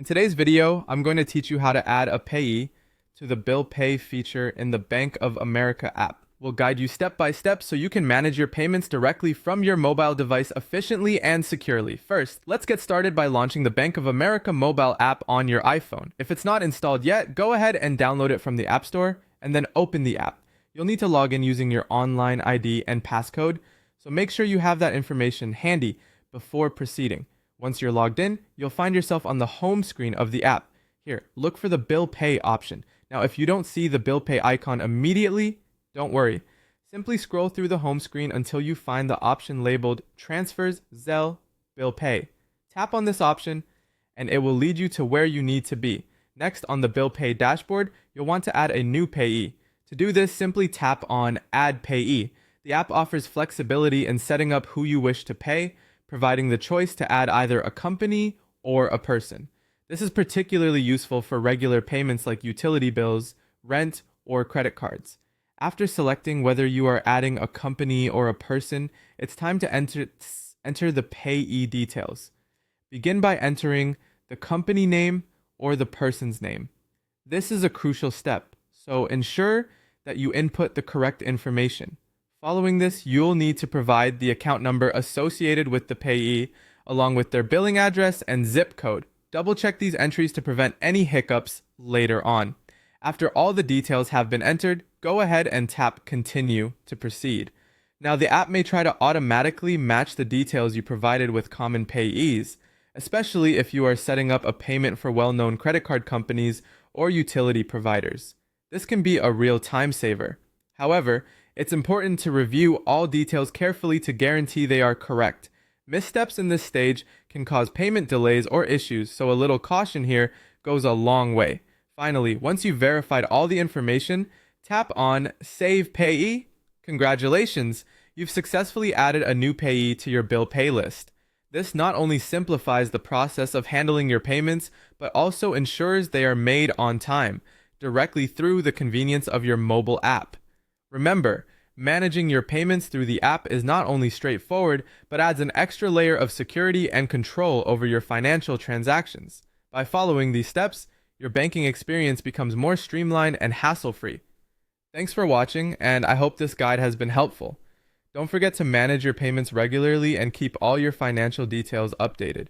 In today's video, I'm going to teach you how to add a payee to the Bill Pay feature in the Bank of America app. We'll guide you step by step so you can manage your payments directly from your mobile device efficiently and securely. First, let's get started by launching the Bank of America mobile app on your iPhone. If it's not installed yet, go ahead and download it from the App Store and then open the app. You'll need to log in using your online ID and passcode, so make sure you have that information handy before proceeding. Once you're logged in, you'll find yourself on the home screen of the app. Here, look for the Bill Pay option. Now, if you don't see the Bill Pay icon immediately, don't worry. Simply scroll through the home screen until you find the option labeled Transfers, Zelle, Bill Pay. Tap on this option, and it will lead you to where you need to be. Next, on the Bill Pay dashboard, you'll want to add a new payee. To do this, simply tap on Add Payee. The app offers flexibility in setting up who you wish to pay, providing the choice to add either a company or a person. This is particularly useful for regular payments like utility bills, rent, or credit cards. After selecting whether you are adding a company or a person, it's time to enter the payee details. Begin by entering the company name or the person's name. This is a crucial step, so ensure that you input the correct information. Following this, you'll need to provide the account number associated with the payee, along with their billing address and zip code. Double check these entries to prevent any hiccups later on. After all the details have been entered, go ahead and tap Continue to proceed. Now, the app may try to automatically match the details you provided with common payees, especially if you are setting up a payment for well-known credit card companies or utility providers. This can be a real time saver. However, it's important to review all details carefully to guarantee they are correct. Missteps in this stage can cause payment delays or issues, so a little caution here goes a long way. Finally, once you've verified all the information, tap on Save Payee. Congratulations! You've successfully added a new payee to your bill pay list. This not only simplifies the process of handling your payments, but also ensures they are made on time, directly through the convenience of your mobile app. Remember, managing your payments through the app is not only straightforward, but adds an extra layer of security and control over your financial transactions. By following these steps, your banking experience becomes more streamlined and hassle-free. Thanks for watching, and I hope this guide has been helpful. Don't forget to manage your payments regularly and keep all your financial details updated.